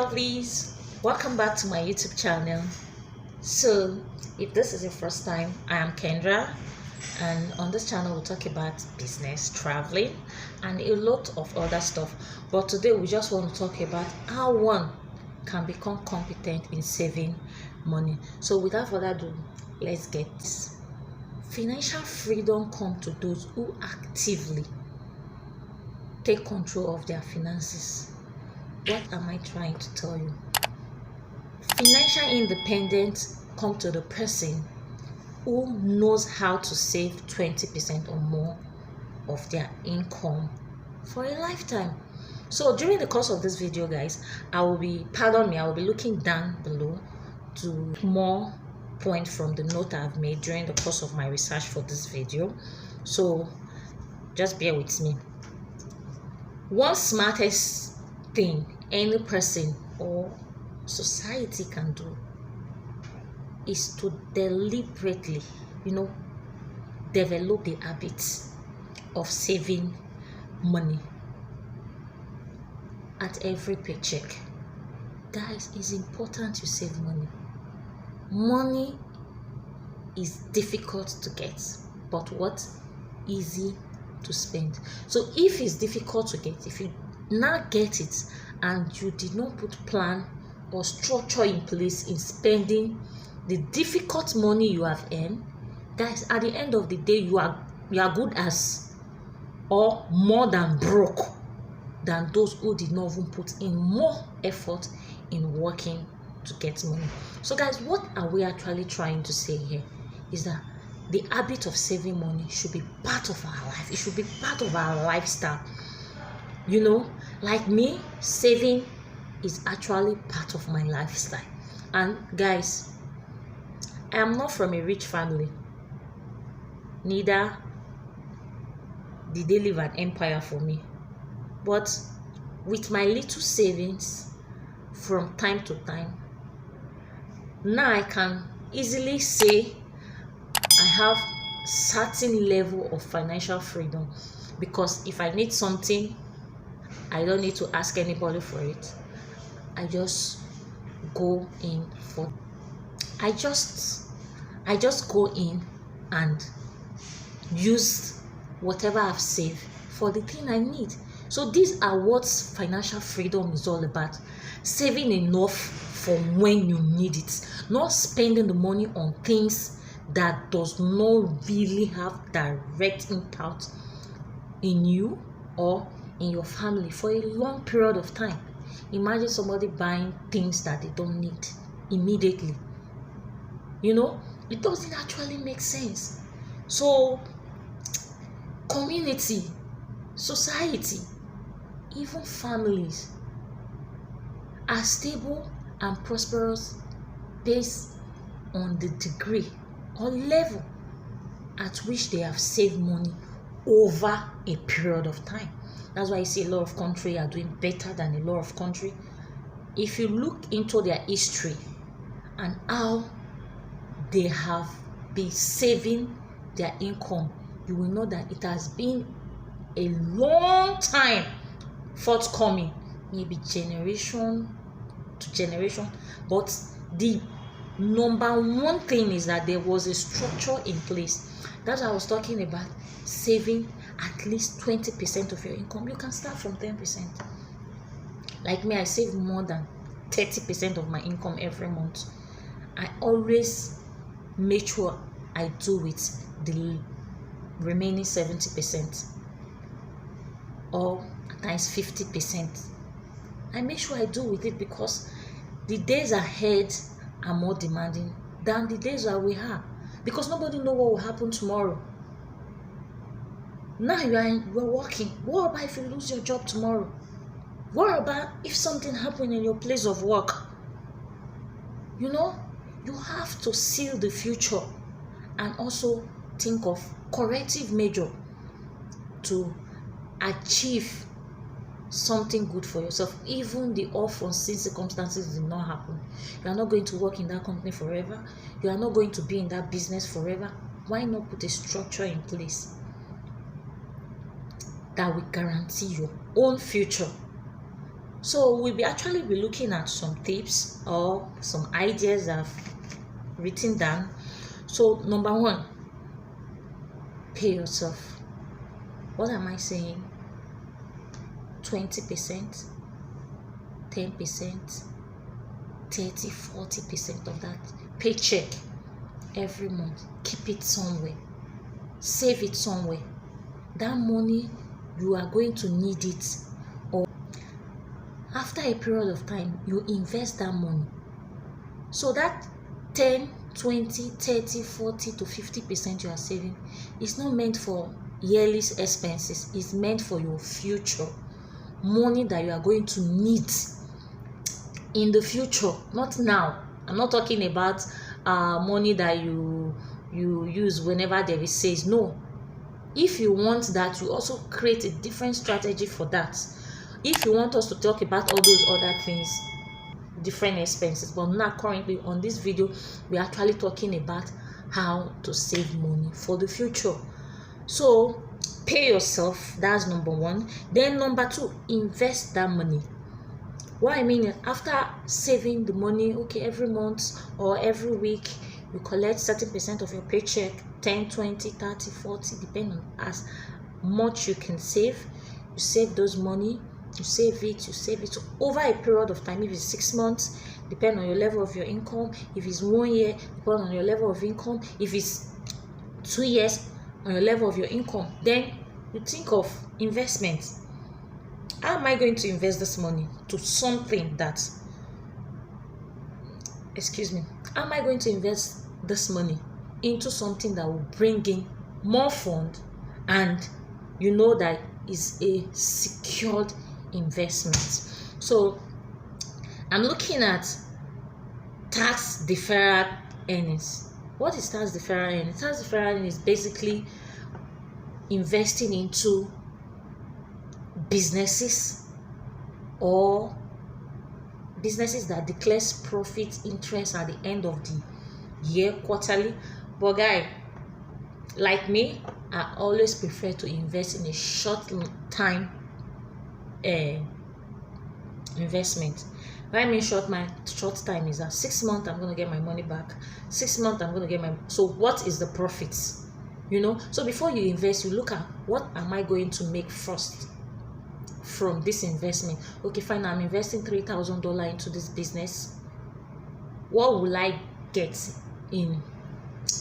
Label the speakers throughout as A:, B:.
A: lovelies, welcome back to my YouTube channel. So if this is your first time, I am Kendra, and on this channel we'll talk about business, traveling, and a lot of other stuff. But today we just want to talk about how one can become competent in saving money. So without further ado, let's get this. Financial freedom comes to those who actively take control of their finances. What am I trying to tell you? Financial independence comes to the person who knows how to save 20% or more of their income for a lifetime. So during the course of this video, guys, I will be looking down below to more points from the note I've made during the course of my research for this video. So just bear with me. One smartest thing any person or society can do is to deliberately, develop the habits of saving money at every paycheck. Guys, it's important you save money. Money is difficult to get, but what? Easy to spend. So if it's difficult to get, if you now get it and you did not put plan or structure in place in spending the difficult money you have earned, guys, at the end of the day, you are good as or more than broke than those who did not even put in more effort in working to get money. So guys, what are we actually trying to say here is that the habit of saving money should be part of our life. It should be part of our lifestyle. Like me, saving is actually part of my lifestyle. And guys, I am not from a rich family. Neither did they live an empire for me. But with my little savings from time to time, now I can easily say I have certain level of financial freedom, because if I need something, I don't need to ask anybody for it. I just go in for I just go in and use whatever I've saved for the thing I need. So these are what financial freedom is all about. Saving enough for when you need it, not spending the money on things that does not really have direct impact in you or in your family for a long period of time. Imagine somebody buying things that they don't need immediately. It doesn't actually make sense. So community, society, even families are stable and prosperous based on the degree or level at which they have saved money over a period of time. That's why you see a lot of countries are doing better than a lot of countries. If you look into their history and how they have been saving their income, you will know that it has been a long time forthcoming, maybe generation to generation. But the number one thing is that there was a structure in place. That's why I was talking about saving at least 20% of your income. You can start from 10%. Like me, I save more than 30% of my income every month. I always make sure I do with the remaining 70% or at times 50%. I make sure I do with it, because the days ahead are more demanding than the days that we have, because nobody knows what will happen tomorrow. Now you're working. What about if you lose your job tomorrow? What about if something happens in your place of work? You have to seal the future and also think of corrective measure to achieve something good for yourself. Even the unforeseen circumstances did not happen. You are not going to work in that company forever. You are not going to be in that business forever. Why not put a structure in place that will guarantee your own future So we'll be actually be looking at some tips or some ideas I've written down. So number one, pay yourself. What am I saying? 20%, 10%, 30, 40% of that paycheck every month. Keep it somewhere. Save it somewhere. That money, you are going to need it. Or after a period of time, you invest that money. So that 10, 20, 30, 40 to 50% you are saving is not meant for yearly expenses. It's meant for your future. Money that you are going to need in the future, not now. I'm not talking about money that you use whenever there is sales. No. If you want that, you also create a different strategy for that. If you want us to talk about all those other things, different expenses, but now currently on this video we're actually talking about how to save money for the future. So pay yourself, that's number one. Then number two, invest that money. What I mean is, after saving the money, okay, every month or every week you collect certain percent of your paycheck, 10, 20, 30, 40, depending on as much you can save. You save those money, you save it over a period of time. If it's 6 months, depend on your level of your income. If it's 1 year, depend on your level of income. If it's 2 years, on your level of your income. Then you think of investment. How am I going to invest this money to something that, how am I going to invest this money into something that will bring in more fund, and you know that is a secured investment? So I'm looking at tax deferred earnings. What is tax deferred earnings? Tax deferred earnings is basically investing into businesses or businesses that declares profit interest at the end of the year quarterly. But guy, like me, I always prefer to invest in a short time investment. When I mean short time is that 6 months I'm going to get my money back. 6 months I'm going to get my, so what is the profits? So before you invest, you look at what am I going to make first from this investment. Okay, fine, I'm investing $3,000 into this business. What will I get in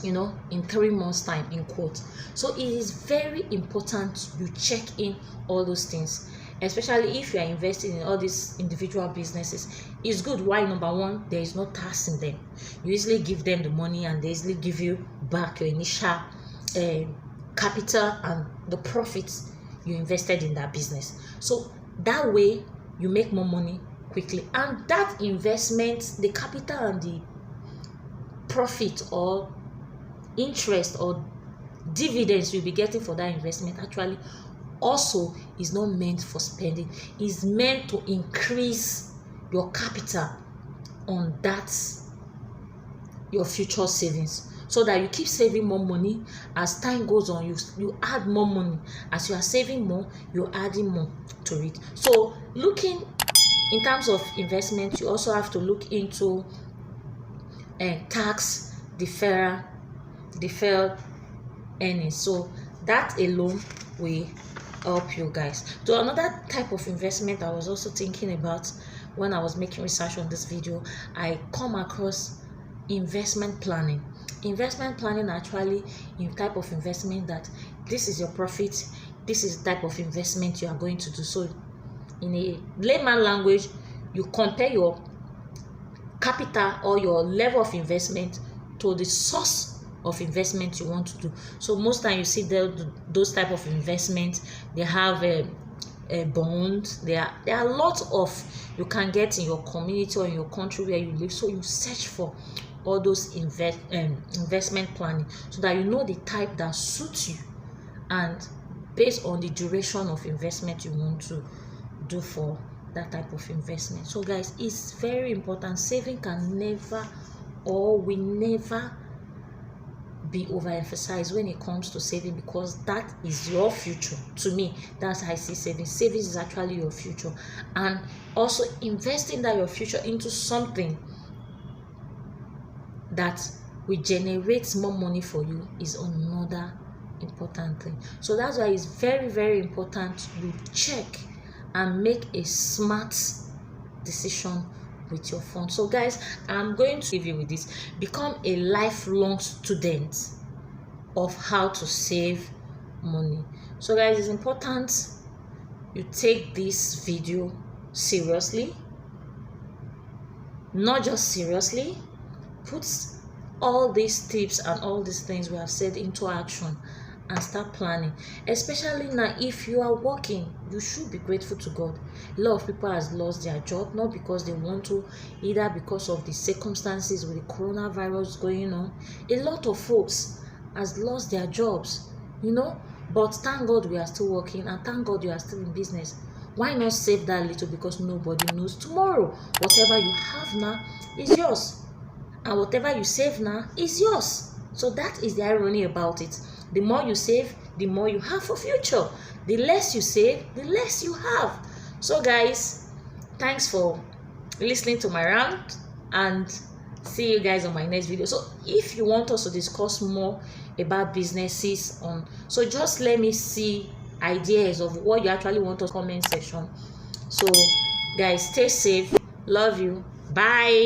A: 3 months time, in quote? So it is very important you check in all those things, especially if you are investing in all these individual businesses. It's good. Why? Number one, there is no tax in them. You easily give them the money and they easily give you back your initial capital and the profits you invested in that business. So that way you make more money quickly, and that investment, the capital and the profit or interest or dividends you'll be getting for that investment actually also is not meant for spending. It's meant to increase your capital on that your future savings, so that you keep saving more money. As time goes on, you add more money. As you are saving more, you're adding more to it. So looking in terms of investment, you also have to look into tax deferred earnings. So that alone will help you guys. So another type of investment I was also thinking about when I was making research on this video, I come across investment planning. Investment planning actually in type of investment that this is your profit, this is the type of investment you are going to do. So in a layman language, you compare your capital or your level of investment to the source of investment you want to do. So most time you see those type of investment, they have a bond. There are lots of you can get in your community or in your country where you live. So you search for all those investment planning, so that you know the type that suits you and based on the duration of investment you want to do for that type of investment. So guys, it's very important. Saving can never or will never be overemphasized when it comes to saving, because that is your future. To me, that's how I see savings. Savings is actually your future, and also investing that your future into something that will generate more money for you is another important thing. So that's why it's very, very important you check and make a smart decision with your phone. So guys, I'm going to give you with this: become a lifelong student of how to save money. So guys, it's important you take this video seriously, not just seriously, put all these tips and all these things we have said into action and start planning. Especially now, if you are working, you should be grateful to God. A lot of people has lost their job, not because they want to, either because of the circumstances with the coronavirus going on. A lot of folks has lost their jobs, but thank God we are still working, and thank God you are still in business. Why not save that little? Because nobody knows tomorrow. Whatever you have now is yours, and whatever you save now is yours. So that is the irony about it. The more you save, the more you have for future. The less you save, the less you have. So guys, thanks for listening to my rant, and see you guys on my next video. So if you want us to discuss more about businesses so just let me see ideas of what you actually want us comment section. So guys, stay safe, love you, bye.